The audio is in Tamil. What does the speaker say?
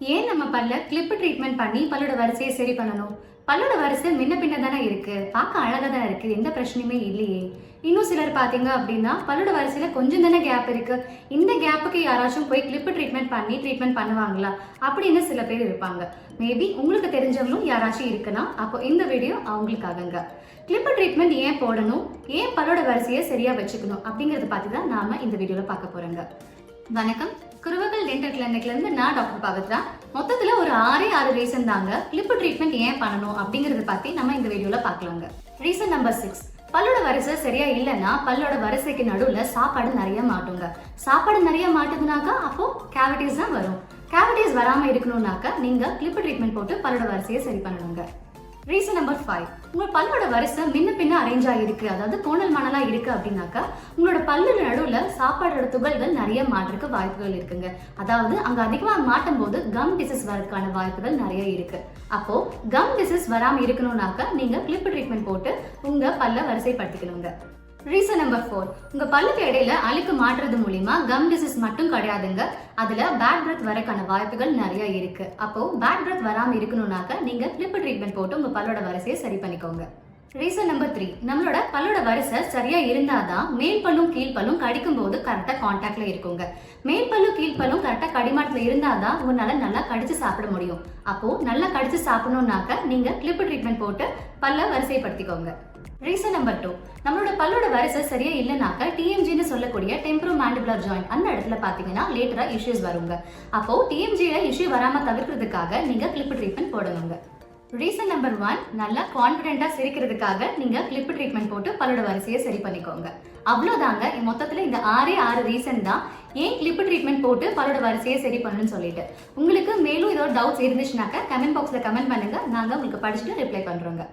ஏன் நம்ம பல்ல கிளிப் ட்ரீட்மெண்ட் பண்ணி பல்லோட வரிசையை சரி பண்ணணும்? பல்லோட வரிசை முன்ன பின்ன தானே இருக்கு, பார்க்க அழகா தான் இருக்கு, எந்த பிரச்சனையுமே இல்லையே. இன்னும் சிலர் பாத்தீங்க அப்படின்னா பல்லோட வரிசையில கொஞ்சம் தானே கேப் இருக்கு, இந்த கேப்புக்கு யாராச்சும் போய் கிளிப் ட்ரீட்மெண்ட் பண்ணி ட்ரீட்மெண்ட் பண்ணுவாங்களா அப்படின்னு சில பேர் இருப்பாங்க. மேபி உங்களுக்கு தெரிஞ்சவங்களும் யாராச்சும் இருக்கலாம். அப்போ இந்த வீடியோ அவங்களுக்காகங்க. கிளிப் ட்ரீட்மெண்ட் ஏன் போடணும், ஏன் பல்லோட வரிசையை சரியா வச்சுக்கணும் அப்படிங்கறத பத்தி தான் நாம இந்த வீடியோல பார்க்க போறோங்க. வணக்கம், குருவகல் டென்டல் கிளினிக்ல இருந்து நான் டாக்டர் பவித்ரா. மொத்தத்துல ஒரு 6 ரீசன் தாங்க கிளிப் ட்ரீட்மெண்ட் ஏன் பண்ணணும் அப்படிங்கறத பத்தி நம்ம இந்த வீடியோல பார்க்கலாங்க. ரீசன் நம்பர் 6, பல்லோட வரிசை சரியா இல்லைன்னா பல்லோட வரிசைக்கு நடுவுல சாப்பாடு நிறைய மாட்டுங்க. சாப்பாடு நிறைய மாட்டுதுனாக்கா அப்போ கேவிட்டிஸ் தான் வரும். கேவிட்டிஸ் வராம இருக்கணும்னாக்கா நீங்க கிளிப் ட்ரீட்மெண்ட் போட்டு பல்லோட வரிசையை சரி பண்ணணுங்க. ரீசன் நம்பர் 5, உங்க பல்லோட வரிசை முன்ன பின்ன அரேஞ்ச் ஆகிருக்கு, அதாவது கோணல் மணலா இருக்கு அப்படின்னாக்கா உங்களோட பல்லு நடுவுல சாப்பாடோட துகள்கள் நிறைய மாற்றுக்கு வாய்ப்புகள் இருக்குங்க. அதாவது அங்க அதிகமா மாட்டும் போது கம் டிசீஸ் வரதுக்கான வாய்ப்புகள் நிறைய இருக்கு. அப்போ கம் டிசீஸ் வராம இருக்கணும்னாக்கா நீங்க கிளிப் ட்ரீட்மெண்ட் போட்டு உங்க பல்ல வரிசைப்படுத்திக்கணுங்க. ரீசன் நம்பர் 4, உங்க பல்லுக்கு இடையில அழுக்கு மாற்றுறது மூலியமா கம் டிசீஸ் மட்டும் கிடையாதுங்க, அதுல பேட் பிரெத் வரக்கான வாய்ப்புகள் நிறைய இருக்கு. அப்போ பேட் பிரெத் வராம இருக்கணும்னாக்க நீங்க கிளிப் ட்ரீட்மெண்ட் போட்டு உங்க பல்லோட வரிசையை சரி பண்ணிக்கோங்க. ரீசன் நம்பர் 3, நம்மளோட பல்லோட வரிசை சரியா இருந்தாதான் மேல் பல்லும் கீழ் பல்லும் கடிக்கும் போது கரெக்டா கான்டாக்ட்ல இருக்குங்க. மேல் பல்லும் கீழ் பல்லும் கரெக்டா கடிமாட்டத்துல இருந்தாதான் உங்களால நல்லா கடிச்சு சாப்பிட முடியும். அப்போ நல்லா கடிச்சு சாப்பிடணும்னாக்க நீங்க கிளிப் ட்ரீட்மெண்ட் போட்டு பல்ல வரிசைப்படுத்திக்கோங்க. ரீசன் நம்பர் 2, நம்மளோட பல்லோட வரிசை சரியா இல்லைனாக்க டிஎம்ஜின்னு சொல்லக்கூடிய டெம்பரோ மாண்டிபுலர் ஜாயிண்ட் அந்த இடத்துல பாத்தீங்கன்னா லேட்டரா இஷ்யூஸ் வருங்க. அப்போ டிஎம்ஜில இஷ்யூ வராம தவிர்க்கிறதுக்காக நீங்க கிளிப் ட்ரீட்மெண்ட் போடணுங்க. ரீசன் நம்பர் 1, நல்லா கான்பிடென்டா சிரிக்கிறதுக்காக நீங்க கிளிப் ட்ரீட்மெண்ட் போட்டு பல்லோட வரிசையை சரி பண்ணிக்கோங்க. அவ்வளவுதாங்க. மொத்தத்துல இந்த 6 ரீசன் தான் ஏன் கிளிப் ட்ரீட்மெண்ட் போட்டு பல்லோட வரிசையை சரி பண்ணணும்னு சொல்லிட்டு. உங்களுக்கு மேலும் ஏதோ டவுட்ஸ் இருந்துச்சுனாக்க கமெண்ட் பாக்ஸ்ல கமெண்ட் பண்ணுங்க, நாங்க உங்களுக்கு படிச்சுட்டு ரிப்ளை பண்றோங்க.